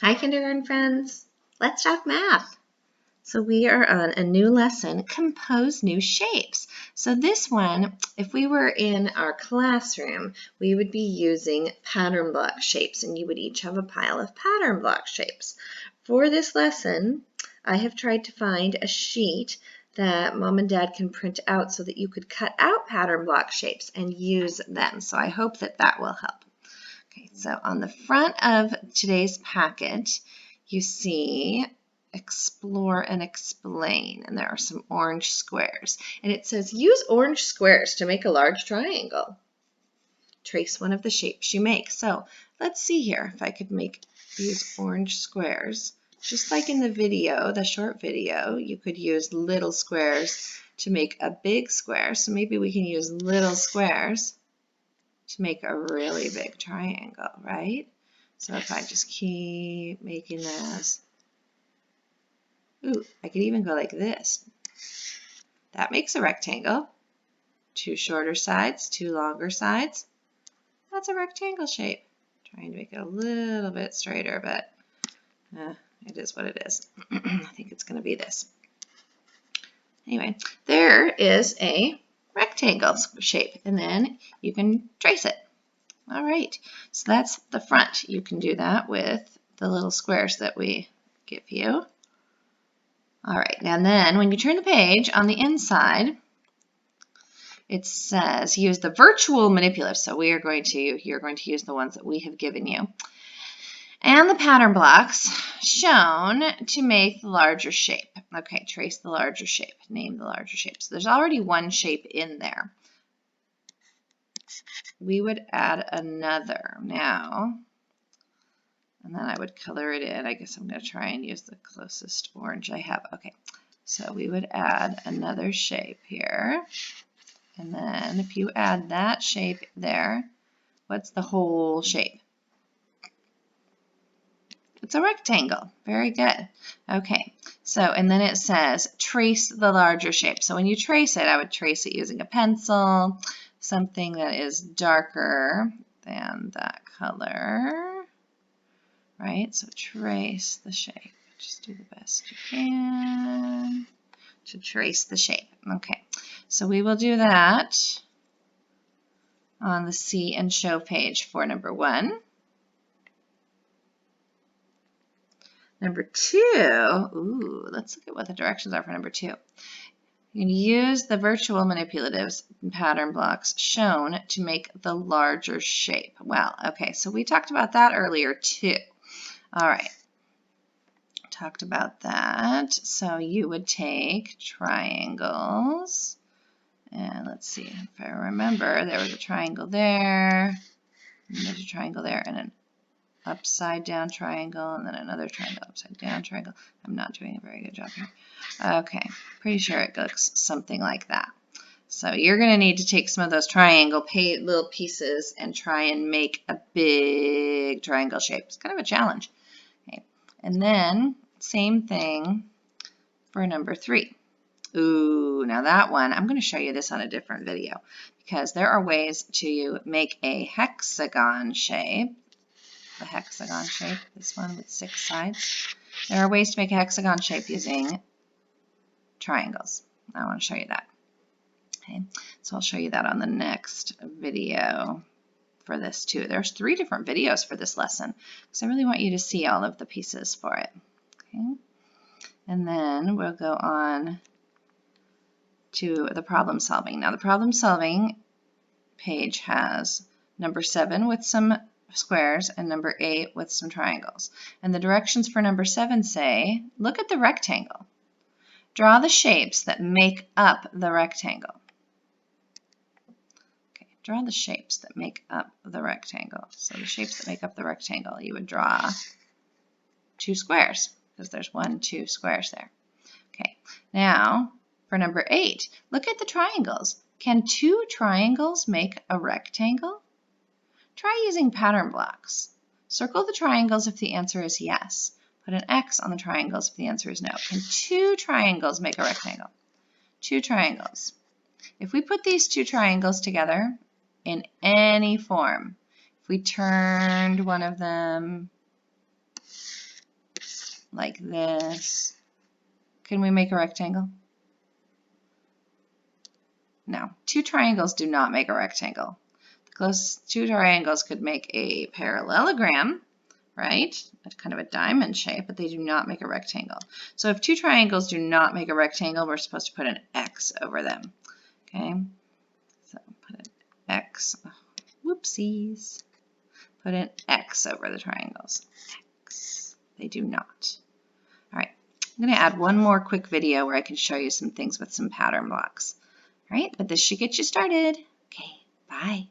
Hi, kindergarten friends. Let's talk math. So we are on a new lesson, compose new shapes. So this one, if we were in our classroom, we would be using pattern block shapes, and you would each have a pile of pattern block shapes. For this lesson, I have tried to find a sheet that Mom and Dad can print out so that you could cut out pattern block shapes and use them. So I hope that that will help. Okay, so on the front of today's packet, you see explore and explain, and there are some orange squares. And it says use orange squares to make a large triangle. Trace one of the shapes you make. So let's see here if I could use orange squares. Just like in the video, the short video, you could use little squares to make a big square. So maybe we can use little squares to make a really big triangle, right? So if I just keep making this, ooh, I could even go like this. That makes a rectangle. Two shorter sides, two longer sides. That's a rectangle shape. Trying to make it a little bit straighter, but it is what it is. I think it's going to be this. Anyway, there is a rectangle shape, and then you can trace it. All right, so that's the front. You can do that with the little squares that we give you. All right, and then when you turn the page on the inside, it says use the virtual manipulative. So you're going to use the ones that we have given you. And the pattern blocks shown to make the larger shape. Okay, trace the larger shape, name the larger shape. So there's already one shape in there. We would add another now, and then I would color it in. I guess I'm going to try and use the closest orange I have. Okay, so we would add another shape here, and then if you add that shape there, what's the whole shape? It's a rectangle. Very good. Okay, so and then it says trace the larger shape. So when you trace it, I would trace it using a pencil, something that is darker than that color, right? So trace the shape. Just do the best you can to trace the shape. Okay, so we will do that on the See and Show page for number 1. Number 2, ooh, let's look at what the directions are for number 2. You can use the virtual manipulatives pattern blocks shown to make the larger shape. Well, okay, so we talked about that earlier too. All right, talked about that. So you would take triangles, and let's see if I remember, there was a triangle there, and there's a triangle there, and an upside down triangle, and then another triangle, upside down triangle. I'm not doing a very good job here. Okay, pretty sure it looks something like that. So you're going to need to take some of those triangle little pieces and try and make a big triangle shape. It's kind of a challenge. Okay. And then same thing for number 3. Ooh, now that one, I'm going to show you this on a different video because there are ways to make a hexagon shape. The hexagon shape, this one with 6 sides. There are ways to make a hexagon shape using triangles. I want to show you that. Okay, so I'll show you that on the next video for this too. There's 3 different videos for this lesson because I really want you to see all of the pieces for it. Okay, and then we'll go on to the problem solving. Now the problem solving page has number 7 with some squares and number 8 with some triangles. And the directions for number 7 say, look at the rectangle. Draw the shapes that make up the rectangle. Okay, draw the shapes that make up the rectangle. So the shapes that make up the rectangle, you would draw 2 squares because there's 1, 2 squares there. Okay, now for number 8, look at the triangles. Can 2 triangles make a rectangle? Try using pattern blocks. Circle the triangles if the answer is yes. Put an X on the triangles if the answer is no. Can 2 triangles make a rectangle? 2 triangles. If we put these 2 triangles together in any form, if we turned one of them like this. Can we make a rectangle? No. Two triangles do not make a rectangle. The closest two triangles could make a parallelogram, right? Kind of a diamond shape, but they do not make a rectangle. So if two triangles do not make a rectangle, we're supposed to put an X over them. Okay? So put an X. Oh, whoopsies. Put an X over the triangles. X. They do not. All right. I'm going to add one more quick video where I can show you some things with some pattern blocks. All right, but this should get you started. Okay, bye.